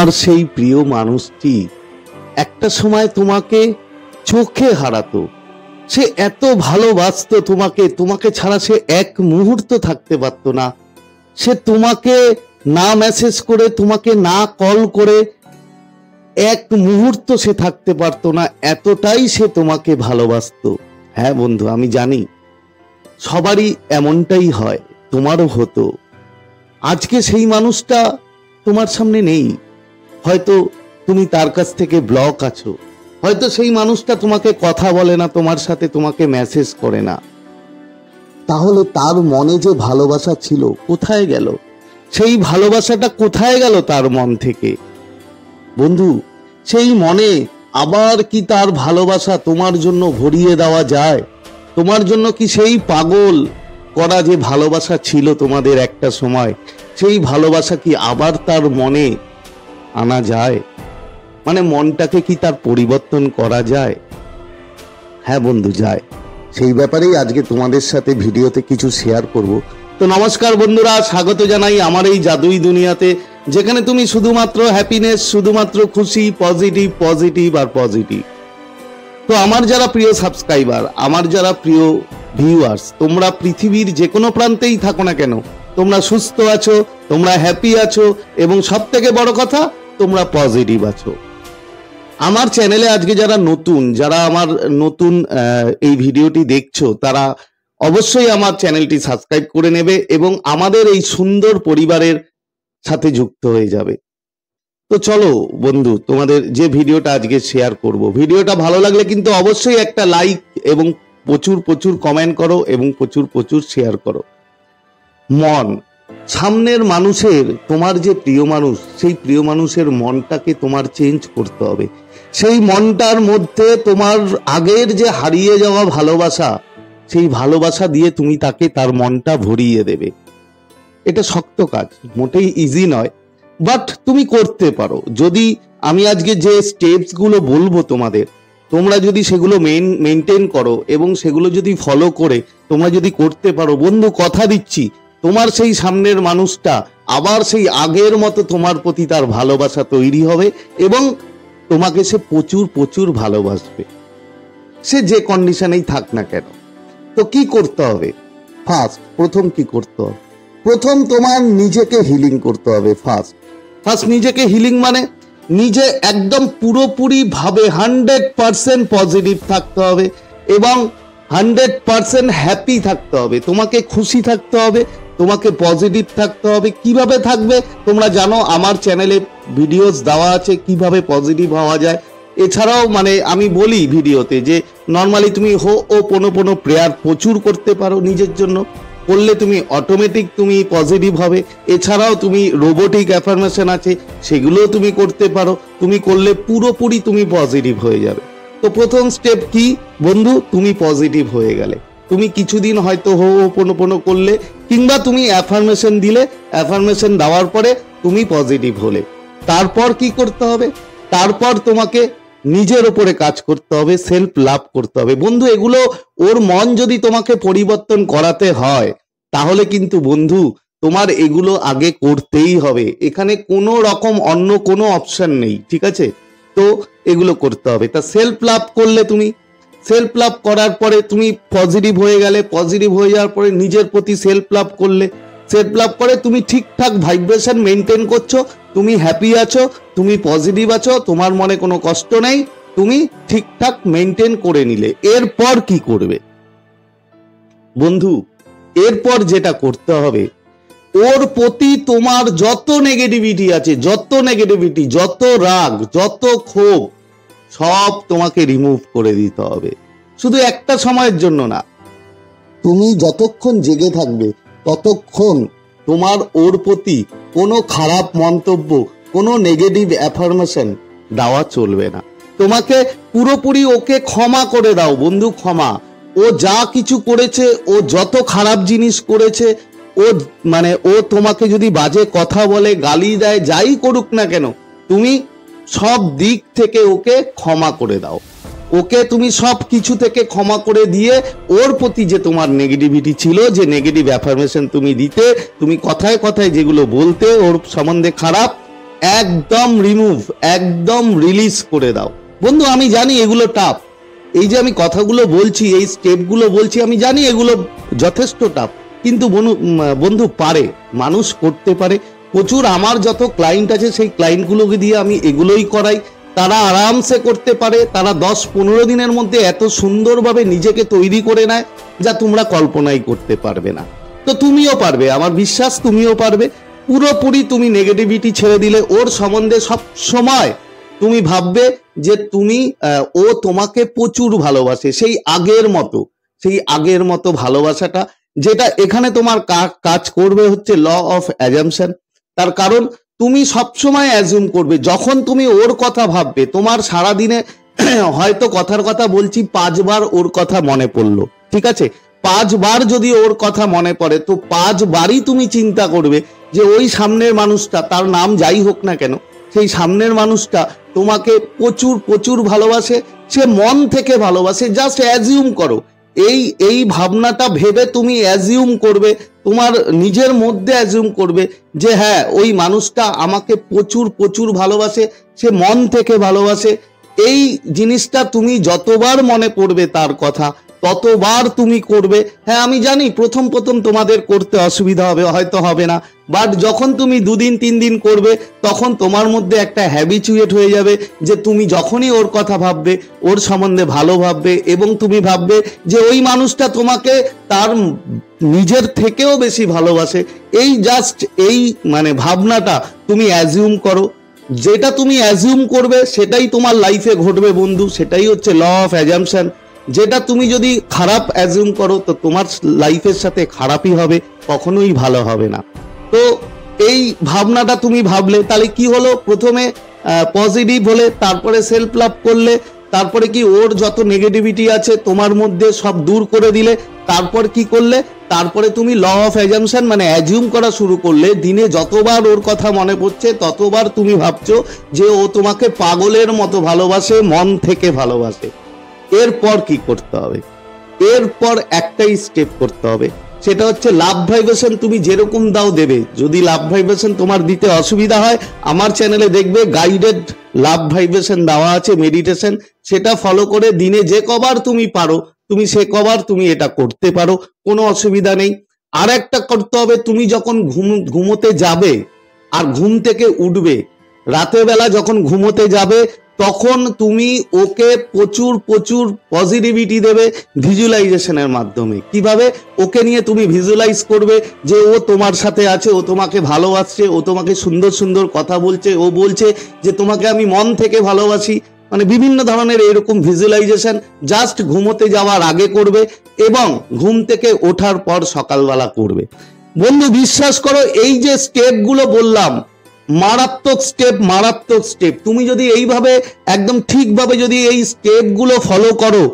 তোমার সেই প্রিয় মানুষটি একটা সময় তোমাকে চোখে হারাতো, সে এত ভালোবাসতো তোমাকে, তোমাকে ছাড়া সে এক মুহূর্ত থাকতে পারতো না। সে তোমাকে না মেসেজ করে, তোমাকে না কল করে এক মুহূর্ত সে থাকতে পারতো না, এতটাই সে তোমাকে ভালোবাসতো। হ্যাঁ বন্ধু, আমি জানি সবারই এমনটাই হয়, তোমারও হতো। আজকে সেই মানুষটা তোমার সামনে নেই, হয়তো তুমি তার কাছ থেকে ব্লক আছো, হয়তো সেই মানুষটা তোমাকে কথা বলে না, তোমার সাথে তোমাকে মেসেজ করে না। তাহলে তার মনে যে ভালোবাসা ছিল কোথায় গেল? সেই ভালোবাসাটা কোথায় গেল তার মন থেকে? বন্ধু, সেই মনে আবার কি তার ভালোবাসা তোমার জন্য ভরিয়ে দেওয়া যায়? তোমার জন্য কি সেই পাগল করা যে ভালোবাসা ছিল তোমাদের একটা সময়, সেই ভালোবাসা কি আবার তার মনে আনা যায়? মানে মনটাকে কি তার পরিবর্তন করা যায়? হ্যাঁ বন্ধু, যায়। সেই ব্যাপারেই আজকে তোমাদের সাথে ভিডিওতে কিছু শেয়ার করব। তো নমস্কার বন্ধুরা, স্বাগত জানাই আমার এই জাদুই দুনিয়াতে, যেখানে তুমি শুধুমাত্র হ্যাপিনেস, শুধুমাত্র খুশি, পজিটিভ পজিটিভ আর পজিটিভ। তো আমার যারা প্রিয় সাবস্ক্রাইবার, আমার যারা প্রিয় ভিউয়ার্স, তোমরা পৃথিবীর যে কোনো প্রান্তেই থাকো না কেন, তোমরা সুস্থ আছো, তোমরা হ্যাপি আছো, এবং সব থেকে বড় কথা তোমরা পজিটিভ আছো। আমার চ্যানেলে আজকে যারা আমার নতুন এই ভিডিওটি দেখছো, তারা অবশ্যই আমার চ্যানেলটি সাবস্ক্রাইব করে নেবে এবং আমাদের এই সুন্দর পরিবারের সাথে যুক্ত হয়ে যাবে। তো চলো বন্ধু, তোমাদের যে ভিডিওটা আজকে শেয়ার করব, ভিডিওটা ভালো লাগলে কিন্তু অবশ্যই একটা লাইক এবং প্রচুর প্রচুর কমেন্ট করো এবং প্রচুর প্রচুর শেয়ার করো। মন, সামনের মানুষের, তোমার যে প্রিয় মানুষ, সেই প্রিয় মানুষের মনটাকে তোমার চেঞ্জ করতে হবে। সেই মনটার মধ্যে তোমার আগের যে হারিয়ে যাওয়া ভালোবাসা, সেই ভালোবাসা দিয়ে তুমি তাকে তার মনটা ভরিয়ে দেবে। এটা শক্ত কাজ, মোটেই ইজি নয়, বাট তুমি করতে পারো। যদি আমি আজকে যে স্টেপসগুলো বলবো তোমাদের, তোমরা যদি সেগুলো মেনটেন করো এবং সেগুলো যদি ফলো করে তোমরা যদি করতে পারো, বন্ধু কথা দিচ্ছি তোমার সেই সামনের মানুষটা আবার সেই আগের মতো তোমার প্রতি তার ভালোবাসা তৈরি হবে এবং তোমাকে সে প্রচুর প্রচুর ভালোবাসবে, সে যে কন্ডিশনেই থাক না কেন। তো কি করতে হবে? প্রথম কি করতে হবে? প্রথম তোমার নিজেকে হিলিং করতে হবে। ফার্স্ট নিজেকে হিলিং মানে নিজে একদম পুরোপুরি ভাবে 100% পজিটিভ থাকতে হবে এবং 100% হ্যাপি থাকতে হবে। তোমাকে খুশি থাকতে হবে, তোমাকে পজিটিভ থাকতে হবে। কিভাবে থাকবে তোমরা জানো, আমার চ্যানেলে ভিডিওস দেওয়া আছে কিভাবে পজিটিভ হওয়া যায়। এছাড়াও মানে আমি বলি ভিডিওতে যে নর্মালি তুমি হো'ওপনোপনো প্রেয়ার প্রচুর করতে পারো, নিজের জন্য করলে তুমি অটোমেটিক তুমি পজিটিভ হবে। এছাড়াও তুমি রোবোটিক অ্যাফার্মেশন আছে, সেগুলোও তুমি করতে পারো। তুমি করলে পুরোপুরি তুমি পজিটিভ হয়ে যাবে। তো প্রথম স্টেপ কি বন্ধু? তুমি পজিটিভ হয়ে গেলে, তুমি কিছুদিন হয়তো হো'ওপনোপনো করলে কিংবা তুমি অ্যাফার্মেশন দিলে, অ্যাফার্মেশন দেওয়ার পরে তুমি পজিটিভ হলে, তারপর কি করতে হবে? তারপর তোমাকে নিজের উপরে কাজ করতে হবে, সেলফ লাভ করতে হবে। বন্ধু, এগুলো ওর মন যদি তোমাকে পরিবর্তন করাতে হয় তাহলে কিন্তু বন্ধু তোমার এগুলো আগে করতেই হবে। এখানে কোনো রকম অন্য কোনো অপশন নেই, ঠিক আছে? তো এগুলো করতে হবে। তা সেলফ লাভ করলে, তুমি সেলফ লাভ করার পরে তুমি পজিটিভ হয়ে গেলে, পজিটিভ হয়ে যাওয়ার পরে নিজের প্রতি সেলফ লাভ করলে, সেলফ লাভ করে তুমি ঠিকঠাক ভাইব্রেশন মেনটেন করছো, তুমি হ্যাপি আছো, তুমি পজিটিভ আছো, তোমার মনে কোনো কষ্ট নেই, তুমি ঠিকঠাক মেনটেন করে নিলে। এরপর কি করবে বন্ধু? এরপর যেটা করতে হবে, ওর প্রতি তোমার যত নেগেটিভিটি আছে, যত রাগ, যত ক্ষোভ, সব তোমাকে রিমুভ করে দিতে হবে। শুধু একটা সময়ের জন্য না, তুমি যতক্ষণ জেগে থাকবে ততক্ষণ তোমার ওর প্রতি কোনো খারাপ মন্তব্য, কোনো নেগেটিভ অ্যাফার্মেশন দেওয়া চলবে না। তোমাকে পুরোপুরি ওকে ক্ষমা করে দাও বন্ধু, ক্ষমা। ও যা কিছু করেছে, ও যত খারাপ জিনিস করেছে, ও তোমাকে যদি বাজে কথা বলে, গালি দেয়, যাই করুক না কেন, তুমি সব দিক থেকে ওকে ক্ষমা করে দাও। ওকে তুমি সব কিছু থেকে ক্ষমা করে দিয়ে ওর প্রতি যে তোমার নেগেটিভিটি ছিল, যে নেগেটিভ অ্যাফার্মেশন তুমি দিতে, তুমি কথায় কথায় যেগুলো বলতে ওর সম্বন্ধে খারাপ, একদম রিমুভ, একদম রিলিজ করে দাও। বন্ধু আমি জানি এগুলো টাফ, এই যে আমি কথাগুলো বলছি, এই স্টেপগুলো বলছি, আমি জানি এগুলো যথেষ্ট টাফ, কিন্তু বন্ধু পারে, মানুষ করতে পারে। প্রচুর আমার যত ক্লায়েন্ট আছে সেই ক্লায়েন্টগুলোকে দিয়ে আমি এগুলোই করাই, তারা আরামসে করতে পারে। তারা 10-15 দিনের মধ্যে এত সুন্দরভাবে নিজেকে তৈরি করে নেয় যা তোমরা কল্পনাই করতে পারবে না। তো তুমিও পারবে, আমার বিশ্বাস তুমিও পারবে। পুরোপুরি তুমি নেগেটিভিটি ছেড়ে দিলে, ওর সম্বন্ধে সব সময় তুমি ভাববে যে ও তোমাকে প্রচুর ভালোবাসে, সেই আগের মতো ভালোবাসাটা, যেটা এখানে তোমার কাজ করবে হচ্ছে ল অফ অ্যাজাম্পশন। তার কারণ তুমি সবসময় অ্যাজিউম করবে, যখন তুমি ওর কথা ভাববে, তোমার সারাদিনে হয়তো কথার কথা বলছি 5 বার ওর কথা মনে পড়লো, ঠিক আছে, 5 বার যদি ওর কথা মনে পড়ে, তো 5 বারই তুমি চিন্তা করবে যে ওই সামনের মানুষটা, তার নাম যাই হোক না কেন, সেই সামনের মানুষটা তোমাকে প্রচুর প্রচুর ভালোবাসে, সে মন থেকে ভালোবাসে। জাস্ট অ্যাজিউম করো, এই ভাবনাটা ভেবে তুমি অ্যাজিউম করবে, তোমার নিজের মধ্যে অ্যাজিউম করবে যে হ্যাঁ, ওই মানুষটা আমাকে প্রচুর প্রচুর ভালোবাসে, সে মন থেকে ভালোবাসে। এই জিনিসটা তুমি যতবার মনে পড়বে তার কথা, ততবার তুমি করবে। হ্যাঁ আমি জানি প্রথম তোমাদের করতে অসুবিধা হবে, হয়তো হবে না, বাট যখন তুমি 2 দিন 3 দিন করবে, তখন তোমার মধ্যে একটা হ্যাবিচুয়েট হয়ে যাবে যে তুমি যখনই ওর কথা ভাববে, ওর সম্বন্ধে ভালো ভাববে, এবং তুমি ভাববে যে ওই মানুষটা তোমাকে তার নিজের থেকেও বেশি ভালোবাসে। এই জাস্ট এই ভাবনাটা তুমি অ্যাজিউম করো, যেটা তুমি অ্যাজিউম করবে সেটাই তোমার লাইফে ঘটবে বন্ধু, সেটাই হচ্ছে ল অফ অ্যাজাম্পশন। যেটা তুমি যদি খারাপ অ্যাজিউম করো, তো তোমার লাইফের সাথে খারাপই হবে, কখনোই ভালো হবে না। তো এই ভাবনাটা তুমি ভাবলে, তাহলে কি হলো, প্রথমে পজিটিভ হলে, তারপরে সেলফ লাভ করলে, তারপরে কি ওর যত নেগেটিভিটি আছে তোমার মধ্যে সব দূর করে দিলে, তারপর কি করলে, তারপরে তুমি ল অফ অ্যাজাম্পশন অ্যাজিউম করা শুরু করলে। দিনে যতবার ওর কথা মনে পড়ছে, ততবার তুমি ভাবছো যে ও তোমাকে পাগলের মতো ভালোবাসে, মন থেকে ভালোবাসে। এরপর কি করতে হবে, এরপর একটাই স্টেপ করতে হবে, সেটা হচ্ছে লাভ ভাইব্রেশন। তুমি যেরকম দাও দেবে, যদি লাভ ভাইব্রেশন তোমার দিতে অসুবিধা হয়, আমার চ্যানেলে দেখবে গাইডেড লাভ ভাইব্রেশন দেওয়া আছে, মেডিটেশন, সেটা ফলো করে দিনে যে কবার তুমি পারো, তুমি সে কবার তুমি এটা করতে পারো, কোনো অসুবিধা নেই। আর একটা করতে হবে, তুমি যখন ঘুমোতে যাবে আর ঘুম থেকে উঠবে, রাতের বেলা যখন ঘুমোতে যাবে, তখন তুমি ওকে প্রচুর প্রচুর পজিটিভিটি দেবে ভিজুয়ালাইজেশনের মাধ্যমে। কিভাবে? ওকে নিয়ে তুমি ভিজুয়ালাইজ করবে যে ও তোমার সাথে আছে, ও তোমাকে ভালোবাসছে, ও তোমাকে সুন্দর সুন্দর কথা বলছে, ও বলছে যে তোমাকে আমি মন থেকে ভালোবাসি। বিভিন্ন ধরনের এরকম ভিজুয়ালাইজেশন জাস্ট ঘুমোতে যাওয়ার আগে করবে এবং ঘুম থেকে ওঠার পর সকালবেলা করবে। বন্ধু বিশ্বাস করো, এই যে স্টেপগুলো বললাম, মারাত্মক স্টেপ। তুমি যদি এইভাবে একদম ঠিকভাবে যদি এই স্টেপগুলো ফলো করো,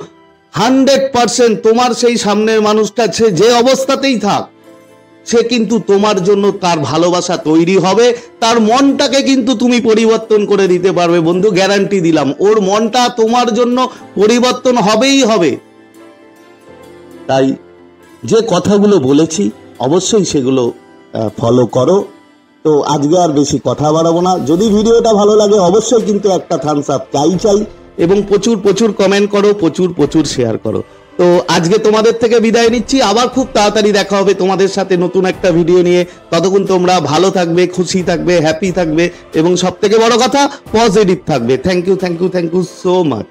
100% তোমার সেই সামনের মানুষটা, সে যে অবস্থাতেই থাক, সে কিন্তু তোমার জন্য তার ভালোবাসা তৈরি হবে। তার মনটাকে কিন্তু তুমি পরিবর্তন করে দিতে পারবে বন্ধু, গ্যারান্টি দিলাম। ওর মনটা তোমার জন্য পরিবর্তন হবেই হবে। তাই যে কথাগুলো বলেছি অবশ্যই সেগুলো ফলো করো। তো আজকে আর বেশি কথা বাড়াবো না। যদি ভিডিওটা ভালো লাগে অবশ্যই কিন্তু একটা থামস আপ চাই, এবং প্রচুর প্রচুর কমেন্ট করো, প্রচুর প্রচুর শেয়ার করো। তো আজকে তোমাদের থেকে বিদায় নিচ্ছি, আবার খুব তাড়াতাড়ি দেখা হবে তোমাদের সাথে নতুন একটা ভিডিও নিয়ে। ততক্ষণ তোমরা ভালো থাকবে, খুশি থাকবে, হ্যাপি থাকবে, এবং সব থেকে বড় কথা পজিটিভ থাকবে। Thank you so much.